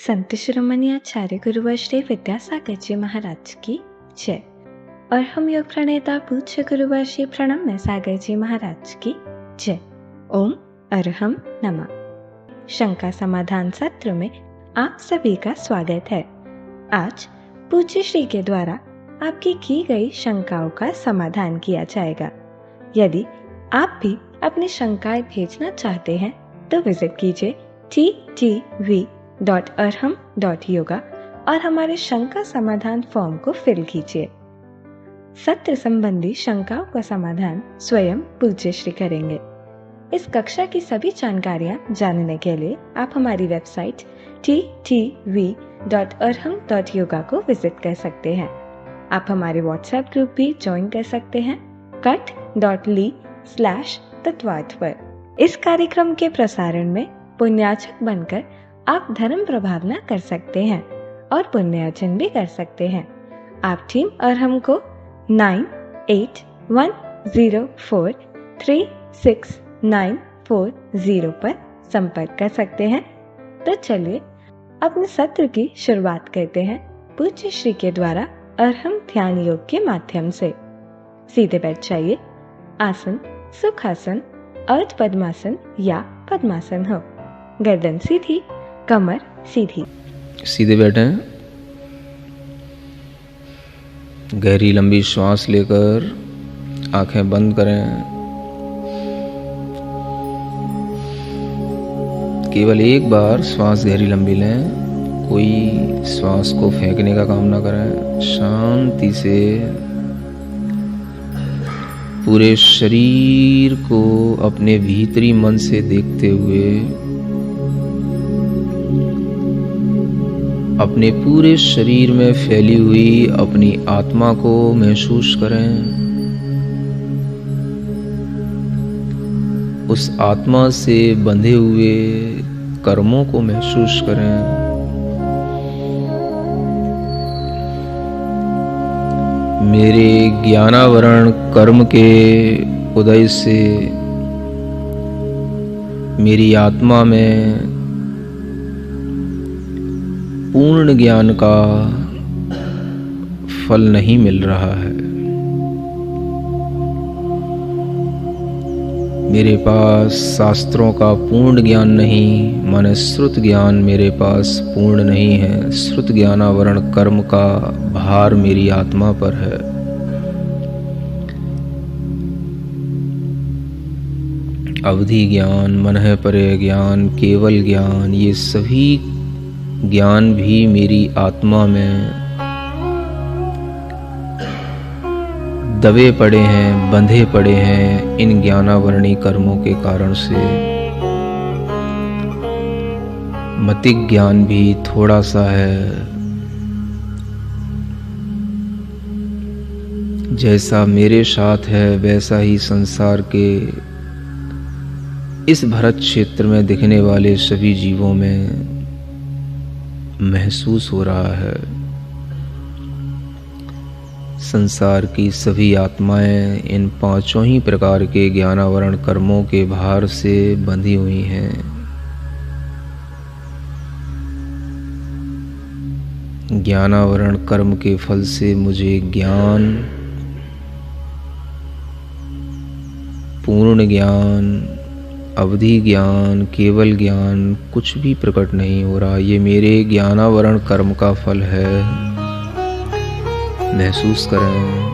संत शिरोमणि आचार्य गुरुवर श्री विद्यासागर जी महाराज की जय। और हम योग प्रणेता पूज्य गुरुवर श्री प्रणम्य सागर जी महाराज की जय। ओम अरहम नमः। शंका समाधान सत्र में आप सभी का स्वागत है। आज पूज्य श्री के द्वारा आपकी की गई शंकाओं का समाधान किया जाएगा। यदि आप भी अपनी शंकाएं भेजना चाहते हैं तो विजिट कीजिए ttv.arham.yoga और हमारे शंका समाधान फॉर्म को फिल कीजिए। सत्र संबंधी शंकाओं का समाधान स्वयं पूज्य श्री करेंगे। इस कक्षा की सभी जानकारियां जानने के लिए आप हमारी वेबसाइट ttv.arham.yoga को विजिट कर सकते हैं। आप हमारे व्हाट्सएप ग्रुप भी ज्वाइन कर सकते हैं cut.ly/तत्वार्थ पर। इस कार्यक्रम के प्रसारण में पुण्यार्चक बनकर आप धर्म प्रभावना कर सकते हैं और पुण्यार्जन भी कर सकते हैं। आप टीम अरहम को 9810436940 पर संपर्क कर सकते हैं। तो चलिए अपने सत्र की शुरुआत करते हैं पूज्य श्री के द्वारा अरहम ध्यान योग के माध्यम से। सीधे बैठ जाइए। आसन सुखासन, अर्ध पद्मासन या पद्मासन हो। गर्दन सीधी, कमर सीधी। सीधे बैठें। गहरी लंबी श्वास लेकर आंखें बंद करें। केवल एक बार श्वास गहरी लंबी लें। कोई श्वास को फेंकने का काम ना करें। शांति से पूरे शरीर को अपने भीतरी मन से देखते हुए अपने पूरे शरीर में फैली हुई अपनी आत्मा को महसूस करें। उस आत्मा से बंधे हुए कर्मों को महसूस करें। मेरे ज्ञानावरण कर्म के उदय से मेरी आत्मा में पूर्ण ज्ञान का फल नहीं मिल रहा है। मेरे पास शास्त्रों का पूर्ण ज्ञान नहीं, माने श्रुत ज्ञान मेरे पास पूर्ण नहीं है। श्रुत ज्ञानावरण कर्म का भार मेरी आत्मा पर है। अवधि ज्ञान, मनः परे ज्ञान, केवल ज्ञान, ये सभी ज्ञान भी मेरी आत्मा में दबे पड़े हैं, बंधे पड़े हैं इन ज्ञानावरणी कर्मों के कारण से। मतिक ज्ञान भी थोड़ा सा है। जैसा मेरे साथ है वैसा ही संसार के इस भरत क्षेत्र में दिखने वाले सभी जीवों में महसूस हो रहा है। संसार की सभी आत्माएं इन पांचों ही प्रकार के ज्ञानावरण कर्मों के भार से बंधी हुई हैं। ज्ञानावरण कर्म के फल से मुझे ज्ञान, पूर्ण ज्ञान, अवधि ज्ञान, केवल ज्ञान कुछ भी प्रकट नहीं हो रहा। ये मेरे ज्ञानावरण कर्म का फल है। महसूस करें।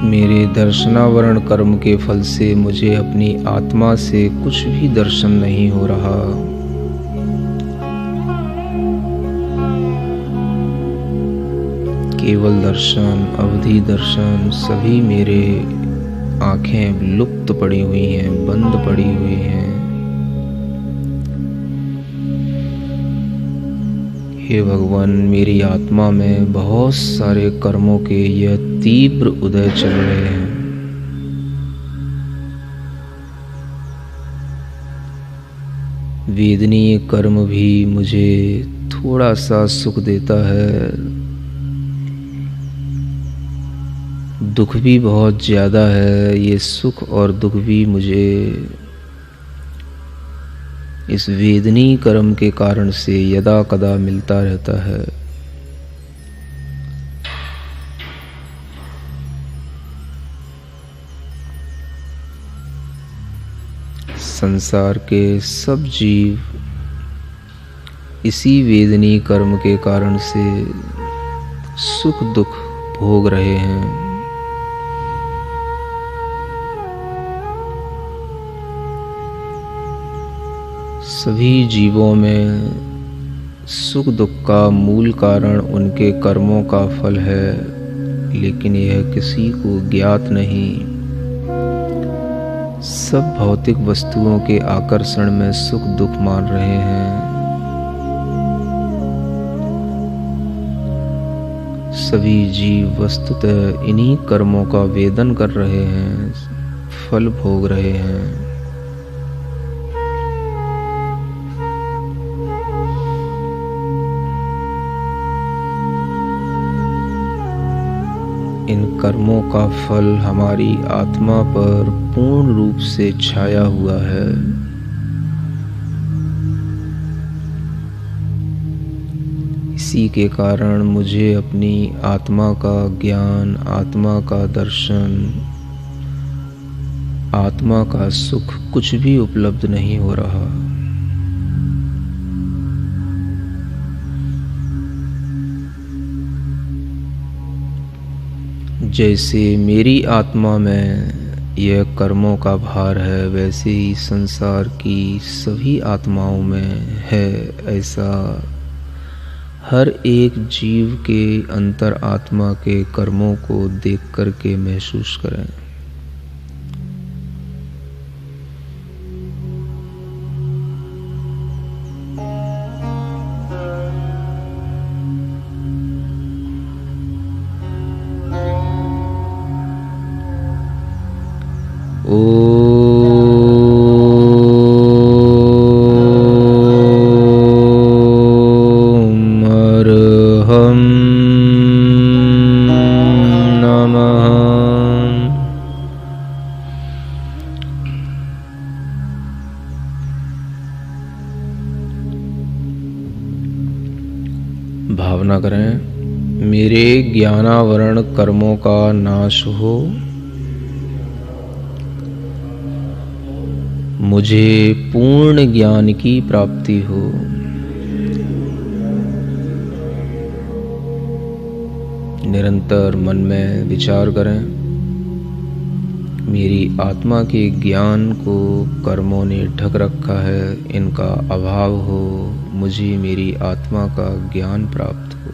मेरे दर्शनावरण कर्म के फल से मुझे अपनी आत्मा से कुछ भी दर्शन नहीं हो रहा। केवल दर्शन, अवधि दर्शन, सभी मेरे आंखें लुप्त पड़ी हुई हैं, बंद पड़ी हुई हैं। हे भगवान, मेरी आत्मा में बहुत सारे कर्मों के यह तीव्र उदय चल रहे हैं। वेदनीय कर्म भी मुझे थोड़ा सा सुख देता है, दुख भी बहुत ज़्यादा है। ये सुख और दुख भी मुझे इस वेदनीय कर्म के कारण से यदा कदा मिलता रहता है। संसार के सब जीव इसी वेदनीय कर्म के कारण से सुख दुख भोग रहे हैं। सभी जीवों में सुख दुख का मूल कारण उनके कर्मों का फल है, लेकिन यह किसी को ज्ञात नहीं। सब भौतिक वस्तुओं के आकर्षण में सुख दुख मान रहे हैं। सभी जीव वस्तुतः इन्हीं कर्मों का वेदन कर रहे हैं, फल भोग रहे हैं। इन कर्मों का फल हमारी आत्मा पर पूर्ण रूप से छाया हुआ है। इसी के कारण मुझे अपनी आत्मा का ज्ञान, आत्मा का दर्शन, आत्मा का सुख कुछ भी उपलब्ध नहीं हो रहा। जैसे मेरी आत्मा में यह कर्मों का भार है, वैसे ही संसार की सभी आत्माओं में है। ऐसा हर एक जीव के अंतर आत्मा के कर्मों को देख करके महसूस करें। भावना करें, मेरे ज्ञानावरण कर्मों का नाश हो, मुझे पूर्ण ज्ञान की प्राप्ति हो। निरंतर मन में विचार करें, मेरी आत्मा के ज्ञान को कर्मों ने ढक रखा है, इनका अभाव हो, मुझे मेरी आत्मा का ज्ञान प्राप्त हो।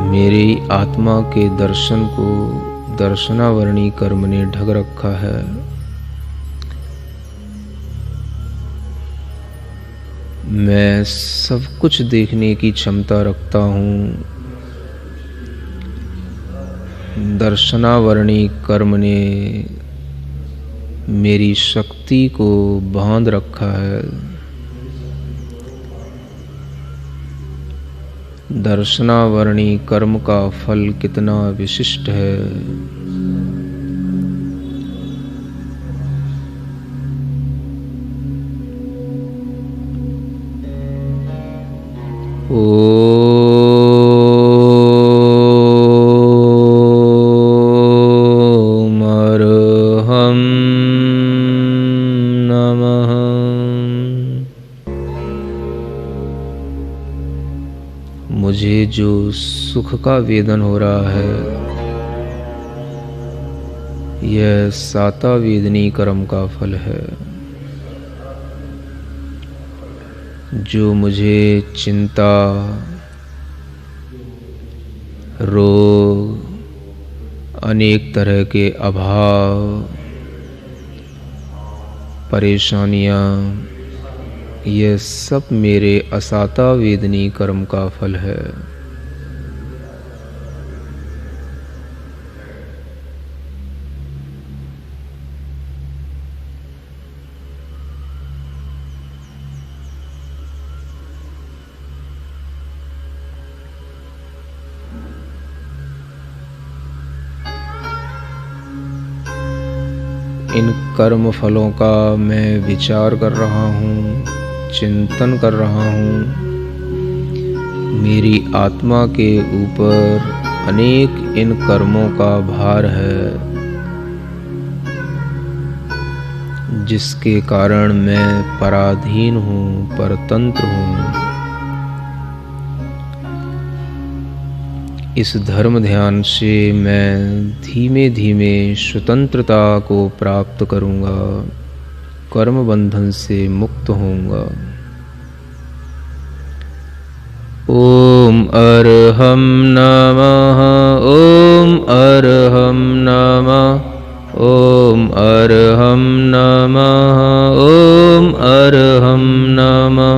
मेरी आत्मा के दर्शन को दर्शनावरणी कर्म ने ढक रखा है। मैं सब कुछ देखने की क्षमता रखता हूँ। दर्शनावरणी कर्म ने मेरी शक्ति को बांध रखा है। दर्शनावरणी कर्म का फल कितना विशिष्ट है। ओम अर्हं नमः। मुझे जो सुख का वेदन हो रहा है यह साता वेदनी कर्म का फल है। जो मुझे चिंता, रोग, अनेक तरह के अभाव, परेशानियाँ, यह सब मेरे असाता वेदनी कर्म का फल है। इन कर्म फलों का मैं विचार कर रहा हूँ, चिंतन कर रहा हूँ। मेरी आत्मा के ऊपर अनेक इन कर्मों का भार है, जिसके कारण मैं पराधीन हूँ, परतंत्र हूँ। इस धर्म ध्यान से मैं धीमे धीमे स्वतंत्रता को प्राप्त करूँगा, कर्म बंधन से मुक्त होऊंगा। ओम अरहम नमः, ओम अरहम नमः, ओम अरहम नमः, ओम अरहम नमः,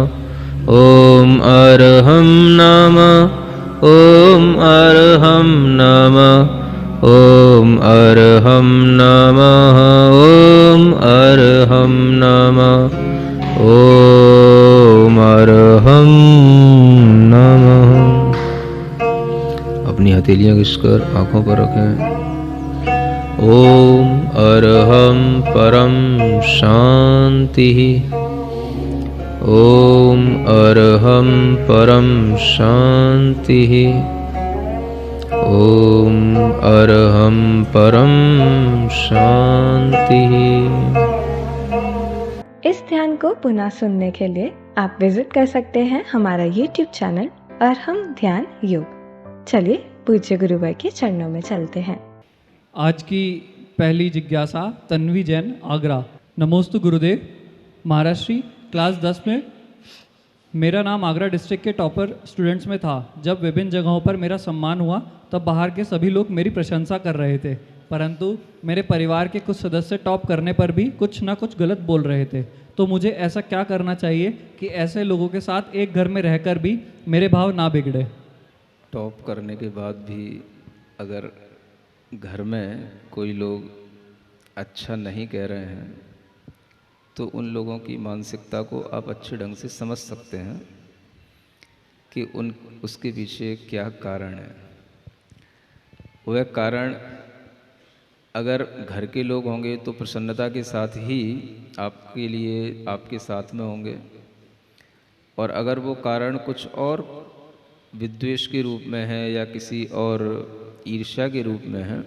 ओम अरहम नमः, ओम अरहम नमः, ओम अरहम नमः, ओम अरहम नमः, ओम अरहम नमः। अपनी हथेलियां घिसकर आंखों पर रखें। ओम अरहम परम शांति, ओम अरहम परम शांति, ओम अरहम परम शांति। इस ध्यान को पुनः सुनने के लिए आप विजिट कर सकते हैं हमारा YouTube चैनल अरहम ध्यान योग। चलिए पूज्य गुरुवर के चरणों में चलते हैं। आज की पहली जिज्ञासा तन्वी जैन, आगरा। नमोस्तु गुरुदेव। महाराष्ट्री क्लास 10 में मेरा नाम आगरा डिस्ट्रिक्ट के टॉपर स्टूडेंट्स में था। जब विभिन्न जगहों पर मेरा सम्मान हुआ तब बाहर के सभी लोग मेरी प्रशंसा कर रहे थे, परंतु मेरे परिवार के कुछ सदस्य टॉप करने पर भी कुछ ना कुछ गलत बोल रहे थे। तो मुझे ऐसा क्या करना चाहिए कि ऐसे लोगों के साथ एक घर में रहकर भी मेरे भाव ना बिगड़े? टॉप करने के बाद भी अगर घर में कोई लोग अच्छा नहीं कह रहे हैं तो उन लोगों की मानसिकता को आप अच्छे ढंग से समझ सकते हैं कि उसके पीछे क्या कारण है। वह कारण अगर घर के लोग होंगे तो प्रसन्नता के साथ ही आपके लिए, आपके साथ में होंगे, और अगर वो कारण कुछ और विद्वेष के रूप में है या किसी और ईर्ष्या के रूप में है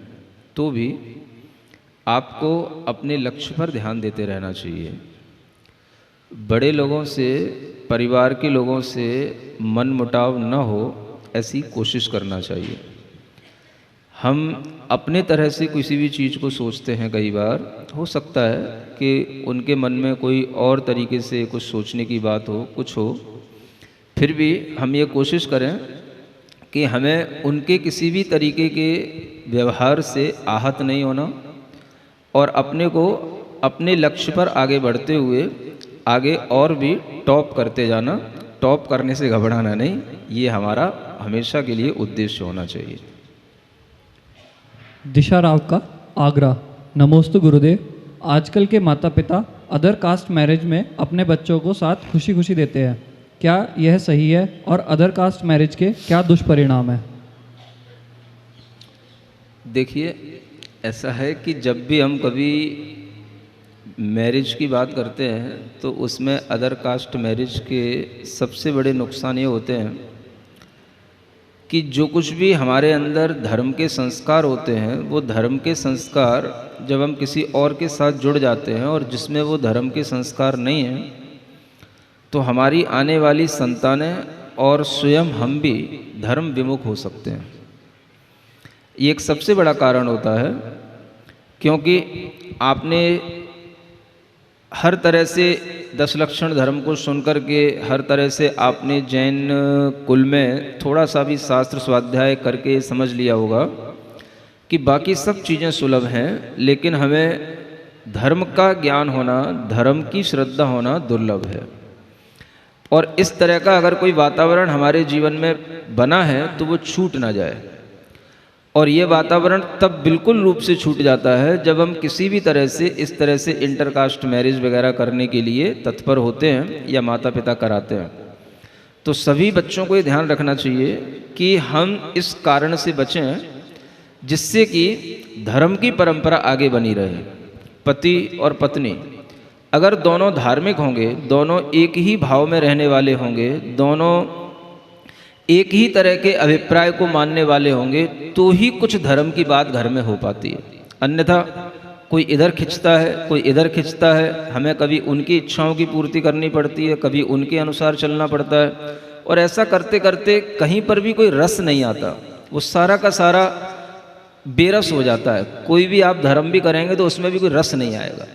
तो भी आपको अपने लक्ष्य पर ध्यान देते रहना चाहिए। बड़े लोगों से, परिवार के लोगों से मनमुटाव न हो ऐसी कोशिश करना चाहिए। हम अपने तरह से किसी भी चीज़ को सोचते हैं, कई बार हो सकता है कि उनके मन में कोई और तरीके से कुछ सोचने की बात हो, कुछ हो, फिर भी हम ये कोशिश करें कि हमें उनके किसी भी तरीके के व्यवहार से आहत नहीं होना और अपने को अपने लक्ष्य पर आगे बढ़ते हुए आगे और भी टॉप करते जाना। टॉप करने से घबराना नहीं, ये हमारा हमेशा के लिए उद्देश्य होना चाहिए। दिशा राव का, आगरा। नमोस्तु गुरुदेव। आजकल के माता पिता अदर कास्ट मैरिज में अपने बच्चों को साथ खुशी खुशी देते हैं, क्या यह सही है और अदर कास्ट मैरिज के क्या दुष्परिणाम है? देखिए, ऐसा है कि जब भी हम कभी मैरिज की बात करते हैं तो उसमें अदर कास्ट मैरिज के सबसे बड़े नुकसान ये होते हैं कि जो कुछ भी हमारे अंदर धर्म के संस्कार होते हैं, वो धर्म के संस्कार जब हम किसी और के साथ जुड़ जाते हैं और जिसमें वो धर्म के संस्कार नहीं हैं, तो हमारी आने वाली संतानें और स्वयं हम भी धर्म विमुख हो सकते हैं। ये एक सबसे बड़ा कारण होता है, क्योंकि आपने हर तरह से 10 लक्षण धर्म को सुनकर के हर तरह से आपने जैन कुल में थोड़ा सा भी शास्त्र स्वाध्याय करके समझ लिया होगा कि बाकी सब चीज़ें सुलभ हैं, लेकिन हमें धर्म का ज्ञान होना, धर्म की श्रद्धा होना दुर्लभ है। और इस तरह का अगर कोई वातावरण हमारे जीवन में बना है तो वो छूट ना जाए। और ये वातावरण तब बिल्कुल रूप से छूट जाता है जब हम किसी भी तरह से इस तरह से इंटरकास्ट मैरिज वगैरह करने के लिए तत्पर होते हैं या माता पिता कराते हैं। तो सभी बच्चों को ये ध्यान रखना चाहिए कि हम इस कारण से बचें जिससे कि धर्म की परंपरा आगे बनी रहे। पति और पत्नी अगर दोनों धार्मिक होंगे, दोनों एक ही भाव में रहने वाले होंगे, दोनों एक ही तरह के अभिप्राय को मानने वाले होंगे, तो ही कुछ धर्म की बात घर में हो पाती है। अन्यथा कोई इधर खिंचता है, कोई इधर खिंचता है, हमें कभी उनकी इच्छाओं की पूर्ति करनी पड़ती है, कभी उनके अनुसार चलना पड़ता है, और ऐसा करते करते कहीं पर भी कोई रस नहीं आता, वो सारा का सारा बेरस हो जाता है। कोई भी आप धर्म भी करेंगे तो उसमें भी कोई रस नहीं आएगा,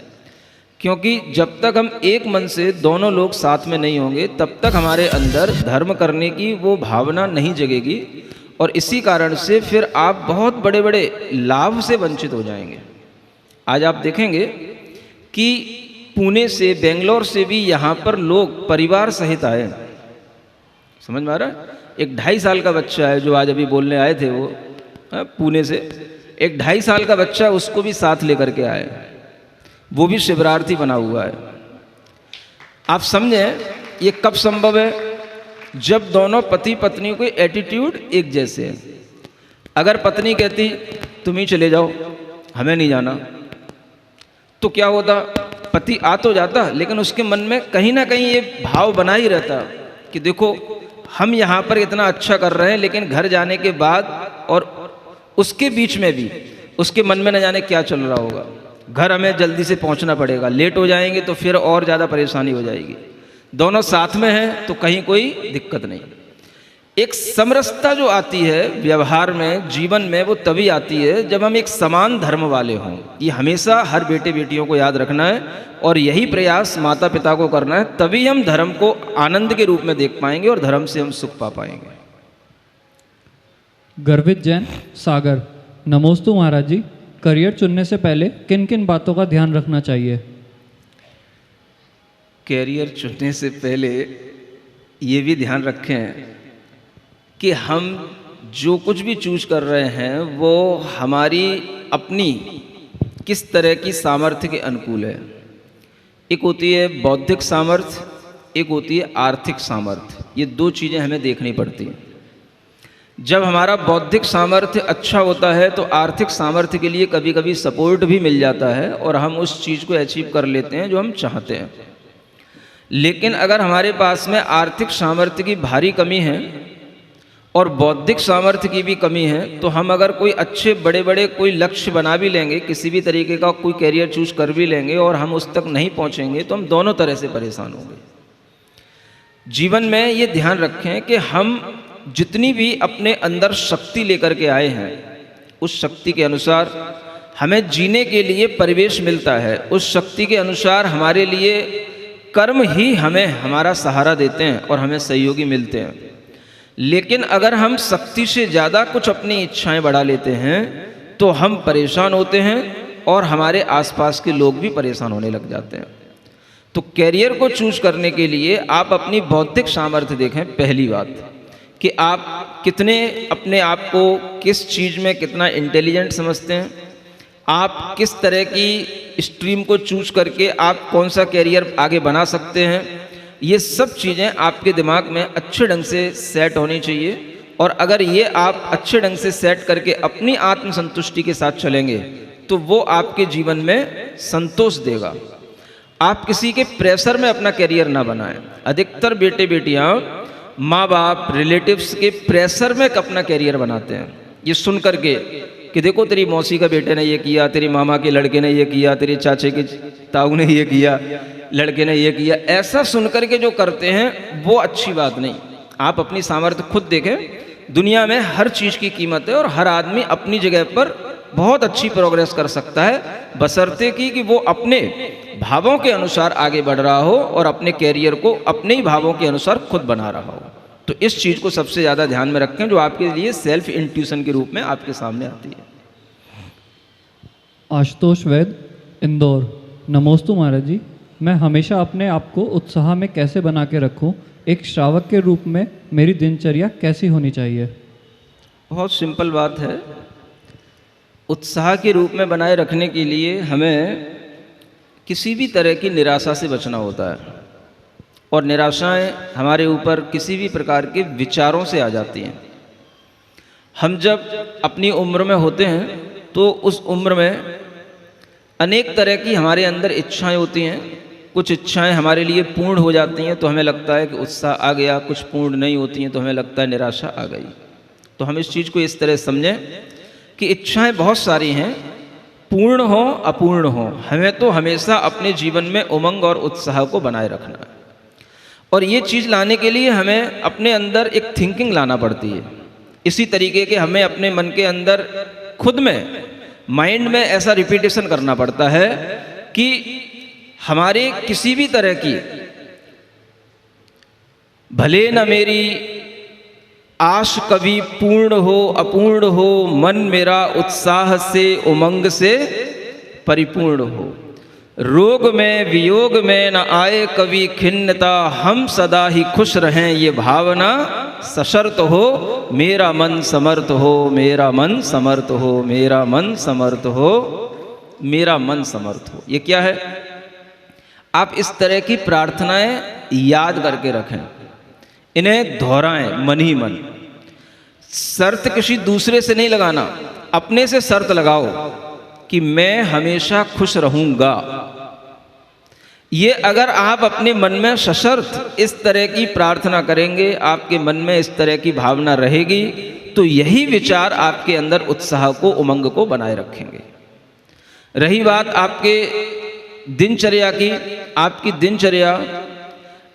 क्योंकि जब तक हम एक मन से दोनों लोग साथ में नहीं होंगे तब तक हमारे अंदर धर्म करने की वो भावना नहीं जगेगी, और इसी कारण से फिर आप बहुत बड़े बड़े लाभ से वंचित हो जाएंगे। आज आप देखेंगे कि पुणे से, बेंगलोर से भी यहाँ पर लोग परिवार सहित आए। समझ में आ रहा है? एक 2.5 साल का बच्चा है जो आज अभी बोलने आए थे, वो पुणे से एक 2.5 साल का बच्चा, उसको भी साथ लेकर के आए, वो भी शिवरार्थी बना हुआ है। आप समझें ये कब संभव है? जब दोनों पति पत्नी के एटीट्यूड एक जैसे हैं। अगर पत्नी कहती तुम ही चले जाओ, हमें नहीं जाना, तो क्या होता? पति आ तो जाता, लेकिन उसके मन में कहीं ना कहीं ये भाव बना ही रहता कि देखो हम यहाँ पर इतना अच्छा कर रहे हैं, लेकिन घर जाने के बाद और उसके बीच में भी उसके मन में न जाने क्या चल रहा होगा। घर हमें जल्दी से पहुंचना पड़ेगा, लेट हो जाएंगे तो फिर और ज़्यादा परेशानी हो जाएगी। दोनों साथ में हैं तो कहीं कोई दिक्कत नहीं। एक समरसता जो आती है व्यवहार में, जीवन में, वो तभी आती है जब हम एक समान धर्म वाले हों। ये हमेशा हर बेटे बेटियों को याद रखना है, और यही प्रयास माता पिता को करना है, तभी हम धर्म को आनंद के रूप में देख पाएंगे और धर्म से हम सुख पा पाएंगे। गर्वित जैन सागर, नमोस्तु महाराज जी। करियर चुनने से पहले किन किन बातों का ध्यान रखना चाहिए? कैरियर चुनने से पहले ये भी ध्यान रखें कि हम जो कुछ भी चूज कर रहे हैं वो हमारी अपनी किस तरह की सामर्थ्य के अनुकूल है। एक होती है बौद्धिक सामर्थ्य, एक होती है आर्थिक सामर्थ्य। ये 2 चीज़ें हमें देखनी पड़ती हैं। जब हमारा बौद्धिक सामर्थ्य अच्छा होता है तो आर्थिक सामर्थ्य के लिए कभी कभी सपोर्ट भी मिल जाता है और हम उस चीज़ को अचीव कर लेते हैं जो हम चाहते हैं। लेकिन अगर हमारे पास में आर्थिक सामर्थ्य की भारी कमी है और बौद्धिक सामर्थ्य की भी कमी है, तो हम अगर कोई अच्छे बड़े बड़े कोई लक्ष्य बना भी लेंगे, किसी भी तरीके का कोई कैरियर चूज कर भी लेंगे और हम उस तक नहीं पहुंचेंगे, तो हम दोनों तरह से परेशान होंगे। जीवन में ये ध्यान रखें कि हम जितनी भी अपने अंदर शक्ति लेकर के आए हैं, उस शक्ति के अनुसार हमें जीने के लिए परिवेश मिलता है। उस शक्ति के अनुसार हमारे लिए कर्म ही हमें हमारा सहारा देते हैं और हमें सहयोगी मिलते हैं। लेकिन अगर हम शक्ति से ज़्यादा कुछ अपनी इच्छाएं बढ़ा लेते हैं तो हम परेशान होते हैं और हमारे आसपास के लोग भी परेशान होने लग जाते हैं। तो कैरियर को चूज करने के लिए आप अपनी बौद्धिक सामर्थ्य देखें। पहली बात कि आप कितने अपने आप को किस चीज़ में कितना इंटेलिजेंट समझते हैं, आप किस तरह की स्ट्रीम को चूज करके आप कौन सा कैरियर आगे बना सकते हैं। ये सब चीज़ें आपके दिमाग में अच्छे ढंग से सेट होनी चाहिए। और अगर ये आप अच्छे ढंग से सेट करके अपनी आत्मसंतुष्टि के साथ चलेंगे तो वो आपके जीवन में संतोष देगा। आप किसी के प्रेशर में अपना कैरियर ना बनाएं। अधिकतर बेटे बेटियां माँ बाप रिलेटिव्स के प्रेशर में अपना कैरियर बनाते हैं, ये सुन करके कि देखो तेरी मौसी का बेटे ने ये किया, तेरी मामा के लड़के ने ये किया, तेरे चाचे के ताऊ ने ये किया, लड़के ने ये किया। ऐसा सुन करके जो करते हैं वो अच्छी बात नहीं। आप अपनी सामर्थ्य खुद देखें, दुनिया में हर चीज़ की कीमत है और हर आदमी अपनी जगह पर बहुत अच्छी प्रोग्रेस कर सकता है, बशर्ते कि वो अपने भावों के अनुसार आगे बढ़ रहा हो और अपने कैरियर को अपने ही भावों के अनुसार खुद बना रहा हो। तो इस चीज़ को सबसे ज़्यादा ध्यान में रखें, जो आपके लिए सेल्फ इंट्यूशन के रूप में आपके सामने आती है। आशुतोष वैद, इंदौर। नमोस्तु महाराज जी, मैं हमेशा अपने आप को उत्साह में कैसे बना के रखूं? एक श्रावक के रूप में मेरी दिनचर्या कैसी होनी चाहिए? बहुत सिंपल बात है। उत्साह के रूप में बनाए रखने के लिए हमें किसी भी तरह की निराशा से बचना होता है, और निराशाएं हमारे ऊपर किसी भी प्रकार के विचारों से आ जाती हैं। हम जब अपनी उम्र में होते हैं तो उस उम्र में अनेक तरह की हमारे अंदर इच्छाएं होती हैं। कुछ इच्छाएं हमारे लिए पूर्ण हो जाती हैं तो हमें लगता है कि उत्साह आ गया, कुछ पूर्ण नहीं होती हैं तो हमें लगता है निराशा आ गई। तो हम इस चीज़ को इस तरह समझें कि इच्छाएं बहुत सारी हैं, पूर्ण हो अपूर्ण हो, हमें तो हमेशा अपने जीवन में उमंग और उत्साह को बनाए रखना है। और ये चीज़ लाने के लिए हमें अपने अंदर एक थिंकिंग लाना पड़ती है। इसी तरीके के हमें अपने मन के अंदर खुद में माइंड में ऐसा रिपीटेशन करना पड़ता है कि हमारे किसी भी तरह की, भले न मेरी आश कभी पूर्ण हो अपूर्ण हो, मन मेरा उत्साह से उमंग से परिपूर्ण हो। रोग में वियोग में न आए कभी खिन्नता, हम सदा ही खुश रहें ये भावना सशर्त हो। मेरा मन समर्थ हो, मेरा मन समर्थ हो, मेरा मन समर्थ हो, मेरा मन समर्थ हो। ये क्या है? आप इस तरह की प्रार्थनाएं याद करके रखें, इन्हें दोहराएं मन ही मन। शर्त किसी दूसरे से नहीं लगाना, अपने से शर्त लगाओ कि मैं हमेशा खुश रहूंगा। ये अगर आप अपने मन में सशर्त इस तरह की प्रार्थना करेंगे, आपके मन में इस तरह की भावना रहेगी, तो यही विचार आपके अंदर उत्साह को, उमंग को बनाए रखेंगे। रही बात आपके दिनचर्या की, आपकी दिनचर्या,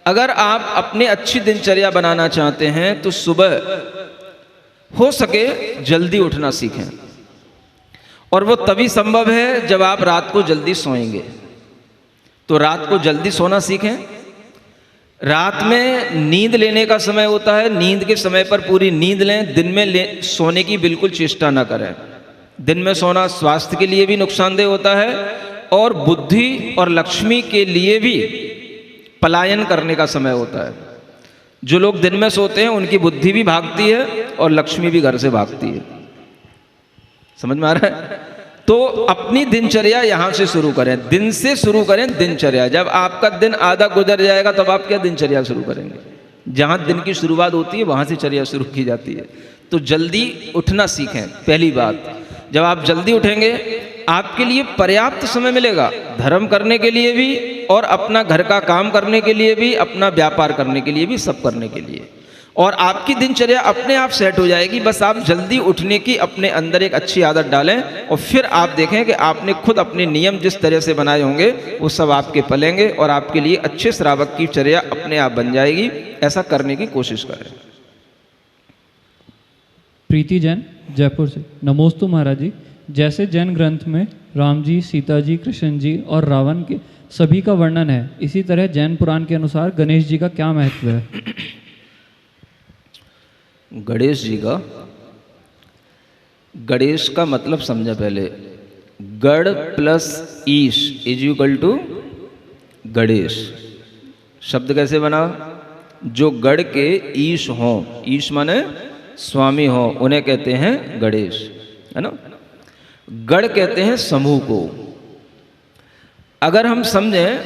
अगर आप अपने अच्छी दिनचर्या बनाना चाहते हैं तो सुबह हो सके जल्दी उठना सीखें। और वो तभी संभव है जब आप रात को जल्दी सोएंगे। तो रात को जल्दी सोना सीखें। रात में नींद लेने का समय होता है, नींद के समय पर पूरी नींद लें। दिन में सोने की बिल्कुल चेष्टा ना करें। दिन में सोना स्वास्थ्य के लिए भी नुकसानदेह होता है और बुद्धि और लक्ष्मी के लिए भी पलायन करने का समय होता है। जो लोग दिन में सोते हैं उनकी बुद्धि भी भागती है और लक्ष्मी भी घर से भागती है। समझ में आ रहा है? तो अपनी दिनचर्या यहाँ से शुरू करें, दिन से शुरू करें दिनचर्या। जब आपका दिन आधा गुजर जाएगा तब आप क्या दिनचर्या शुरू करेंगे? जहाँ दिन की शुरुआत होती है वहाँ से चर्या शुरू की जाती है। तो जल्दी उठना सीखें। पहली बात, जब आप जल्दी उठेंगे आपके लिए पर्याप्त समय मिलेगा धर्म करने के लिए भी और अपना घर का काम करने के लिए भी, अपना व्यापार करने के लिए भी, सब करने के लिए। और आपकी दिनचर्या अपने आप सेट हो जाएगी। बस आप जल्दी उठने की अपने अंदर एक अच्छी आदत डालें और फिर आप देखें कि आपने खुद अपने नियम जिस तरह से बनाए होंगे वो सब आपके पलेंगे और आपके लिए अच्छे श्रावक की चर्या अपने आप बन जाएगी। ऐसा करने की कोशिश करें। प्रीति जैन, जयपुर से। नमोस्तु महाराज जी, जैसे जैन ग्रंथ में राम जी, सीता जी, कृष्ण जी और रावण के सभी का वर्णन है, इसी तरह जैन पुराण के अनुसार गणेश जी का क्या महत्व है? गणेश जी का, गणेश का मतलब समझा पहले। गढ़ प्लस ईश इज इक्वल टू गणेश। शब्द कैसे बना? जो गढ़ के ईश हों, ईश माने स्वामी हों, उन्हें कहते हैं गणेश, है ना। गढ़ कहते हैं समूह को। अगर हम समझें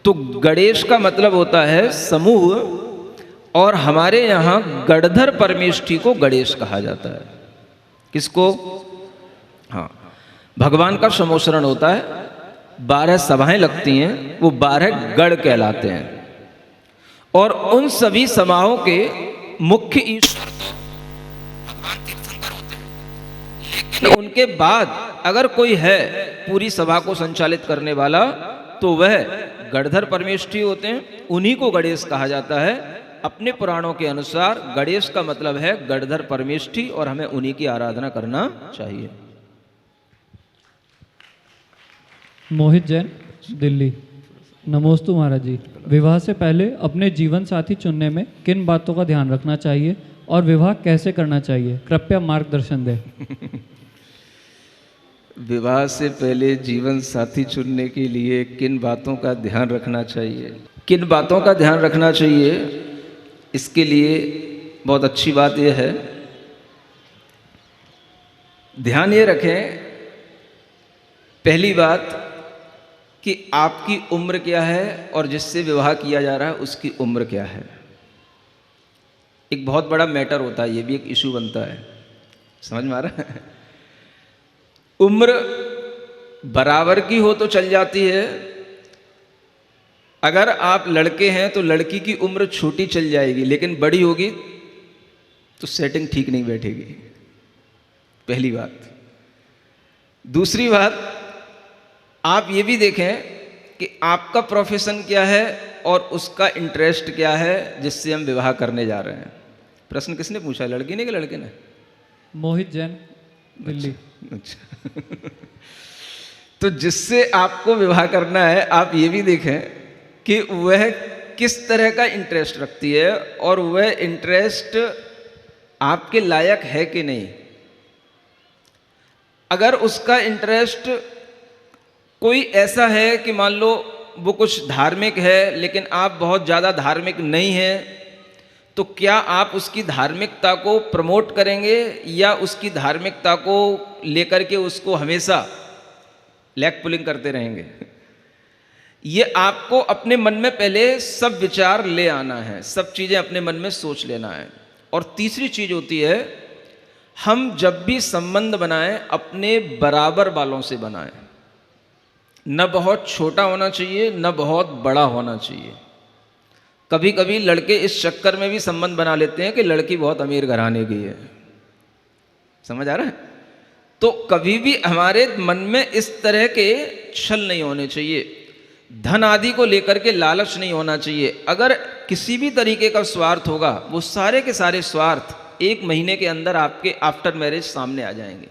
तो गणेश का मतलब होता है समूह, और हमारे यहाँ गणधर परमेष्ठी को गणेश कहा जाता है। किसको? हाँ, भगवान का समोसरण होता है, 12 सभाएं लगती हैं, वो 12 गण कहलाते हैं। और उन सभी सभाओं के मुख्य ईश्वर भगवान तीर्थंकर होते हैं। लेकिन उनके बाद अगर कोई है पूरी सभा को संचालित करने वाला तो वह गणधर परमेष्ठी होते हैं, उन्हीं को गणेश कहा जाता है। अपने पुराणों के अनुसार गणेश का मतलब है गणधर परमेष्ठी, और हमें उन्हीं की आराधना करना चाहिए। मोहित जैन, दिल्ली। नमोस्तु महाराज जी। विवाह से पहले अपने जीवन साथी चुनने में किन बातों का ध्यान रखना चाहिए और विवाह कैसे करना चाहिए, कृपया मार्गदर्शन दें। विवाह से पहले जीवन साथी चुनने के लिए किन बातों का ध्यान रखना चाहिए? किन बातों का ध्यान रखना चाहिए, इसके लिए बहुत अच्छी बात यह है, ध्यान ये रखें, पहली बात कि आपकी उम्र क्या है और जिससे विवाह किया जा रहा है उसकी उम्र क्या है। एक बहुत बड़ा मैटर होता है, ये भी एक इशू बनता है, समझ में आ रहा है? उम्र बराबर की हो तो चल जाती है, अगर आप लड़के हैं तो लड़की की उम्र छोटी चल जाएगी, लेकिन बड़ी होगी तो सेटिंग ठीक नहीं बैठेगी, पहली बात। दूसरी बात, आप ये भी देखें कि आपका प्रोफेशन क्या है और उसका इंटरेस्ट क्या है जिससे हम विवाह करने जा रहे हैं। प्रश्न किसने पूछा, लड़की ने कि लड़के ने? मोहित जैन, दिल्ली। अच्छा तो जिससे आपको विवाह करना है, आप ये भी देखें कि वह किस तरह का इंटरेस्ट रखती है और वह इंटरेस्ट आपके लायक है कि नहीं। अगर उसका इंटरेस्ट कोई ऐसा है कि मान लो वो कुछ धार्मिक है लेकिन आप बहुत ज़्यादा धार्मिक नहीं हैं, तो क्या आप उसकी धार्मिकता को प्रमोट करेंगे या उसकी धार्मिकता को लेकर के उसको हमेशा लेग पुलिंग करते रहेंगे? ये आपको अपने मन में पहले सब विचार ले आना है, सब चीज़ें अपने मन में सोच लेना है। और तीसरी चीज़ होती है, हम जब भी संबंध बनाएं अपने बराबर वालों से बनाएं, न बहुत छोटा होना चाहिए न बहुत बड़ा होना चाहिए। कभी कभी लड़के इस चक्कर में भी संबंध बना लेते हैं कि लड़की बहुत अमीर घराने की है, समझ आ रहा है? तो कभी भी हमारे मन में इस तरह के छल नहीं होने चाहिए, धन आदि को लेकर के लालच नहीं होना चाहिए। अगर किसी भी तरीके का स्वार्थ होगा, वो सारे के सारे स्वार्थ 1 महीने के अंदर आपके आफ्टर मैरिज सामने आ जाएंगे,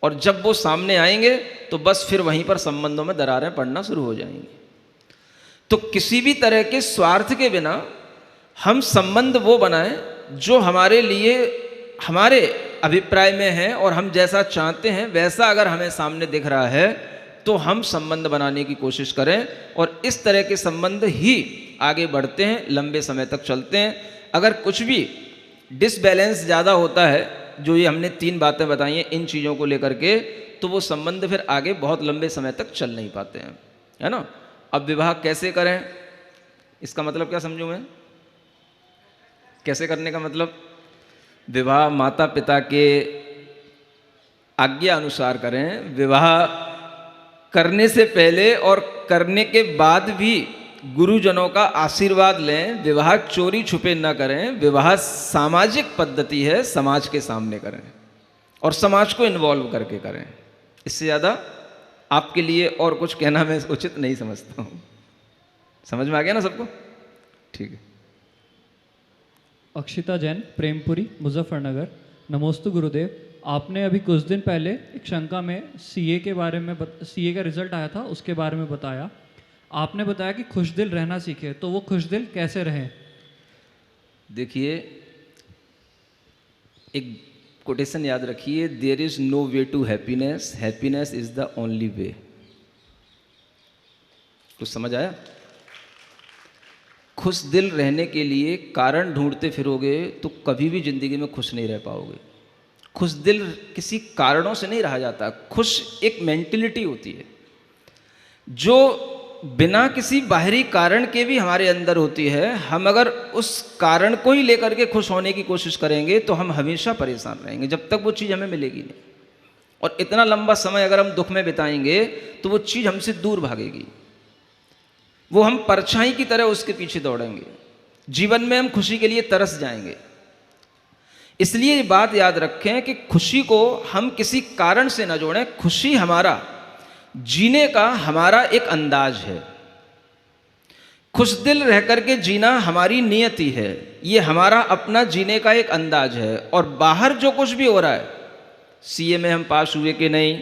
और जब वो सामने आएंगे तो बस फिर वहीं पर संबंधों में दरारें पड़ना शुरू हो जाएंगी। तो किसी भी तरह के स्वार्थ के बिना हम संबंध वो बनाएं जो हमारे लिए, हमारे अभिप्राय में है, और हम जैसा चाहते हैं वैसा अगर हमें सामने दिख रहा है तो हम संबंध बनाने की कोशिश करें, और इस तरह के संबंध ही आगे बढ़ते हैं, लंबे समय तक चलते हैं। अगर कुछ भी डिसबैलेंस ज़्यादा होता है, जो ये हमने 3 बातें बताई हैं इन चीज़ों को लेकर के, तो वो संबंध फिर आगे बहुत लंबे समय तक चल नहीं पाते हैं, है ना? अब विवाह कैसे करें, इसका मतलब क्या समझूं मैं? कैसे करने का मतलब, विवाह माता पिता के आज्ञा अनुसार करें। विवाह करने से पहले और करने के बाद भी गुरुजनों का आशीर्वाद लें। विवाह चोरी छुपे न करें। विवाह सामाजिक पद्धति है, समाज के सामने करें और समाज को इन्वॉल्व करके करें। इससे ज़्यादा आपके लिए और कुछ कहना मैं उचित नहीं समझता हूँ। समझ में आ गया ना सबको? ठीक है। अक्षिता जैन, प्रेमपुरी, मुजफ्फरनगर। नमोस्तु गुरुदेव। आपने अभी कुछ दिन पहले एक शंका में सीए के बारे में सीए का रिजल्ट आया था, उसके बारे में बताया। आपने बताया कि खुश दिल रहना सीखे, तो वो खुश दिल कैसे रहें? देखिए, एक कोटेशन याद रखिए, there is no way to happiness, happiness is the only way. कुछ समझ आया? खुश दिल रहने के लिए कारण ढूंढते फिरोगे तो कभी भी जिंदगी में खुश नहीं रह पाओगे। खुश दिल किसी कारणों से नहीं रहा जाता। खुश एक मेंटलिटी होती है जो बिना किसी बाहरी कारण के भी हमारे अंदर होती है। हम अगर उस कारण को ही लेकर के खुश होने की कोशिश करेंगे तो हम हमेशा परेशान रहेंगे, जब तक वो चीज़ हमें मिलेगी नहीं। और इतना लंबा समय अगर हम दुख में बिताएंगे तो वो चीज़ हमसे दूर भागेगी, वो हम परछाई की तरह उसके पीछे दौड़ेंगे। जीवन में हम खुशी के लिए तरस जाएंगे। इसलिए ये बात याद रखें कि खुशी को हम किसी कारण से न जोड़ें। खुशी हमारा जीने का हमारा एक अंदाज है। खुश दिल रह करके जीना हमारी नियति है, ये हमारा अपना जीने का एक अंदाज है। और बाहर जो कुछ भी हो रहा है, सीए में हम पास हुए कि नहीं,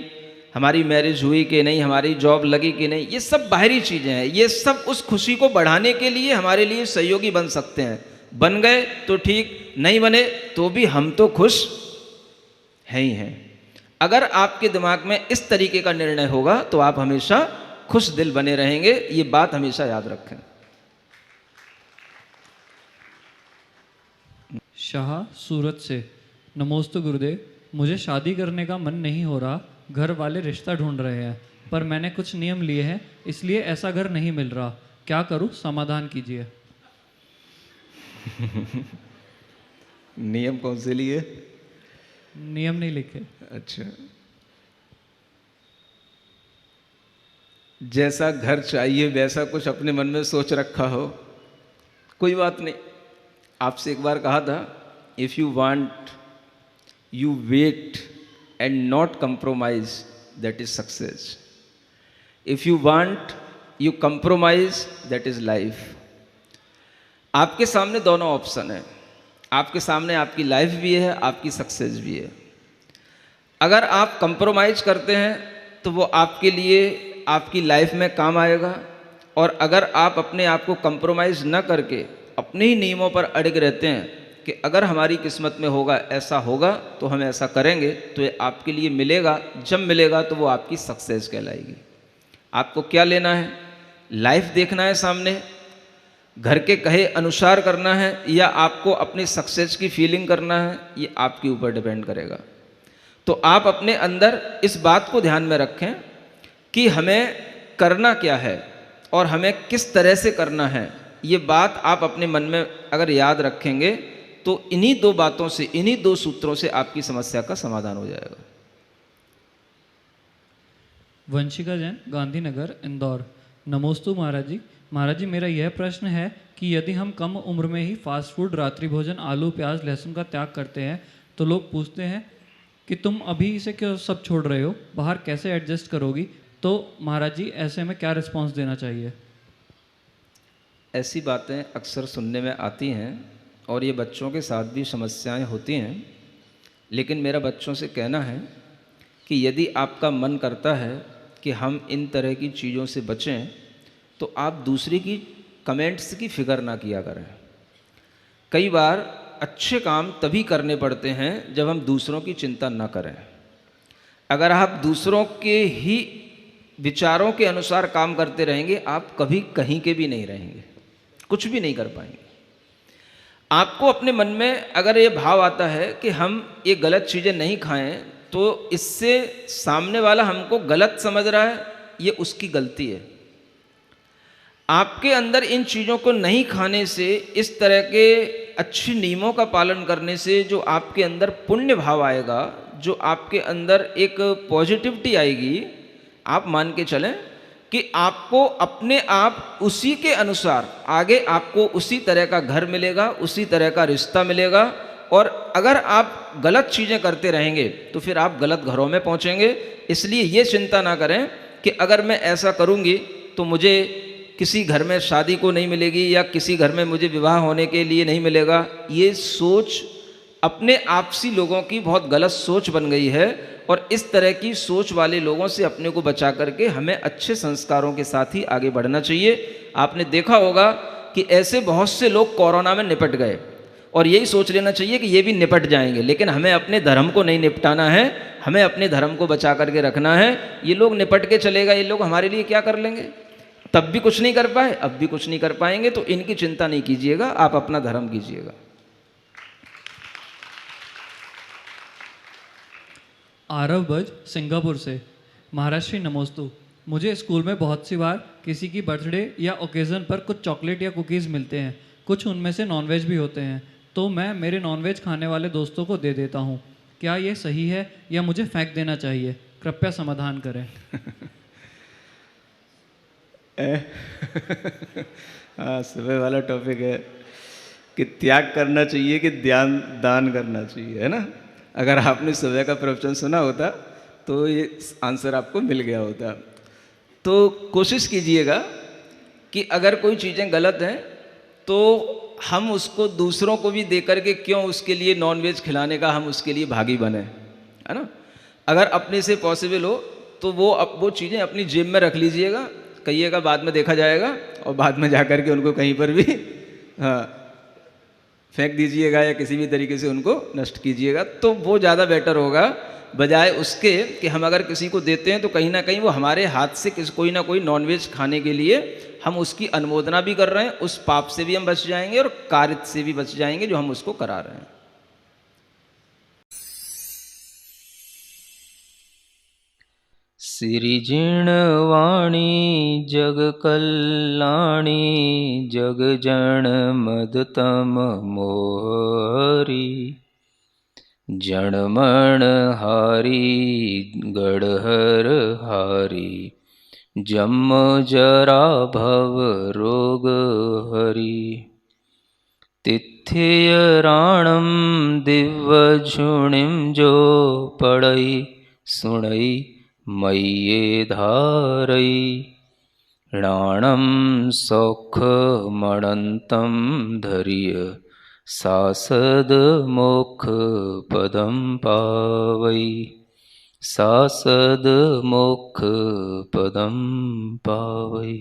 हमारी मैरिज हुई कि नहीं, हमारी जॉब लगी कि नहीं, ये सब बाहरी चीज़ें हैं। ये सब उस खुशी को बढ़ाने के लिए हमारे लिए सहयोगी बन सकते हैं। बन गए तो ठीक, नहीं बने तो भी हम तो खुश हैं ही हैं। अगर आपके दिमाग में इस तरीके का निर्णय होगा तो आप हमेशा खुश दिल बने रहेंगे। ये बात हमेशा याद रखें। शाह सूरत से, नमोस्तु गुरुदेव, मुझे शादी करने का मन नहीं हो रहा, घर वाले रिश्ता ढूंढ रहे हैं, पर मैंने कुछ नियम लिए हैं, इसलिए ऐसा घर नहीं मिल रहा, क्या करूं, समाधान कीजिए। नियम कौन से लिए? नियम नहीं लिखे। अच्छा, जैसा घर चाहिए वैसा कुछ अपने मन में सोच रखा हो, कोई बात नहीं। आपसे एक बार कहा था, if you want you wait and not compromise, that is success. If you want you compromise, that is life. आपके सामने दोनों ऑप्शन है। आपके सामने आपकी लाइफ भी है, आपकी सक्सेस भी है। अगर आप कंप्रोमाइज करते हैं तो वो आपके लिए आपकी लाइफ में काम आएगा, और अगर आप अपने आप को कंप्रोमाइज न करके अपने ही नियमों पर अड़िग रहते हैं कि अगर हमारी किस्मत में होगा, ऐसा होगा तो हम ऐसा करेंगे, तो ये आपके लिए मिलेगा। जब मिलेगा तो वो आपकी सक्सेस कहलाएगी। आपको क्या लेना है? लाइफ देखना है सामने, घर के कहे अनुसार करना है, या आपको अपनी सक्सेस की फीलिंग करना है, ये आपके ऊपर डिपेंड करेगा। तो आप अपने अंदर इस बात को ध्यान में रखें कि हमें करना क्या है और हमें किस तरह से करना है। ये बात आप अपने मन में अगर याद रखेंगे तो इन्हीं दो बातों से, इन्हीं दो सूत्रों से आपकी समस्या का समाधान हो जाएगा। वंशिका जैन, गांधीनगर, इंदौर। नमोस्तु महाराज जी। महाराज जी, मेरा यह प्रश्न है कि यदि हम कम उम्र में ही फास्ट फूड, रात्रि भोजन, आलू प्याज लहसुन का त्याग करते हैं तो लोग पूछते हैं कि तुम अभी इसे क्यों सब छोड़ रहे हो, बाहर कैसे एडजस्ट करोगी। तो महाराज जी, ऐसे में क्या रिस्पॉन्स देना चाहिए? ऐसी बातें अक्सर सुनने में आती हैं और ये बच्चों के साथ भी समस्याएं होती हैं। लेकिन मेरा बच्चों से कहना है कि यदि आपका मन करता है कि हम इन तरह की चीज़ों से बचें, तो आप दूसरे की कमेंट्स की फिक्र ना किया करें। कई बार अच्छे काम तभी करने पड़ते हैं जब हम दूसरों की चिंता ना करें। अगर आप दूसरों के ही विचारों के अनुसार काम करते रहेंगे, आप कभी कहीं के भी नहीं रहेंगे, कुछ भी नहीं कर पाएंगे। आपको अपने मन में अगर ये भाव आता है कि हम ये गलत चीज़ें नहीं खाएं, तो इससे सामने वाला हमको गलत समझ रहा है, ये उसकी गलती है। आपके अंदर इन चीज़ों को नहीं खाने से, इस तरह के अच्छे नियमों का पालन करने से जो आपके अंदर पुण्य भाव आएगा, जो आपके अंदर एक पॉजिटिविटी आएगी, आप मान के चलें कि आपको अपने आप उसी के अनुसार आगे आपको उसी तरह का घर मिलेगा, उसी तरह का रिश्ता मिलेगा। और अगर आप गलत चीज़ें करते रहेंगे तो फिर आप गलत घरों में पहुंचेंगे। इसलिए ये चिंता ना करें कि अगर मैं ऐसा करूंगी तो मुझे किसी घर में शादी को नहीं मिलेगी या किसी घर में मुझे विवाह होने के लिए नहीं मिलेगा। ये सोच अपने आपसी लोगों की बहुत गलत सोच बन गई है, और इस तरह की सोच वाले लोगों से अपने को बचा करके हमें अच्छे संस्कारों के साथ ही आगे बढ़ना चाहिए। आपने देखा होगा कि ऐसे बहुत से लोग कोरोना में निपट गए, और यही सोच लेना चाहिए कि ये भी निपट जाएंगे, लेकिन हमें अपने धर्म को नहीं निपटाना है, हमें अपने धर्म को बचा करके रखना है। ये लोग निपट के चलेगा, ये लोग हमारे लिए क्या कर लेंगे? तब भी कुछ नहीं कर पाए, अब भी कुछ नहीं कर पाएंगे, तो इनकी चिंता नहीं कीजिएगा, आप अपना धर्म कीजिएगा। आरव बज, सिंगापुर से। महाराज श्री नमोस्तु। मुझे स्कूल में बहुत सी बार किसी की बर्थडे या ओकेज़न पर कुछ चॉकलेट या कुकीज़ मिलते हैं, कुछ उनमें से नॉनवेज भी होते हैं, तो मैं मेरे नॉनवेज खाने वाले दोस्तों को दे देता हूँ। क्या ये सही है या मुझे फेंक देना चाहिए? कृपया समाधान करें। हाँ, सुबह वाला टॉपिक है कि त्याग करना चाहिए कि दान करना चाहिए, है ना। अगर आपने सुबह का प्रवचन सुना होता तो ये आंसर आपको मिल गया होता। तो कोशिश कीजिएगा कि अगर कोई चीज़ें गलत हैं तो हम उसको दूसरों को भी दे करके क्यों उसके लिए नॉनवेज खिलाने का हम उसके लिए भागी बने, है ना। अगर अपने से पॉसिबल हो तो वो चीज़ें अपनी जेब में रख लीजिएगा, कहिएगा बाद में देखा जाएगा, और बाद में जा कर के उनको कहीं पर भी हाँ फेंक दीजिएगा या किसी भी तरीके से उनको नष्ट कीजिएगा, तो वो ज़्यादा बेटर होगा, बजाय उसके कि हम अगर किसी को देते हैं तो कहीं ना कहीं वो हमारे हाथ से कोई ना कोई नॉनवेज खाने के लिए हम उसकी अनुमोदना भी कर रहे हैं, उस पाप से भी हम बच जाएंगे और कार्य से भी बच जाएंगे जो हम उसको करा रहे हैं। सिरिजिणवाणी जग कल्याणी जग जन मदतम मोहरी जणमण हारी गढ़हर हारी जम जरा भव रोग हरि तिथ्य राणम दिव्य झुणिम जो पड़ई सुणई मय्ये धारई राणम सौख मणंतम धर्य सासद मोक्ष पदम पावई सासद मोक्ष पदम पावई।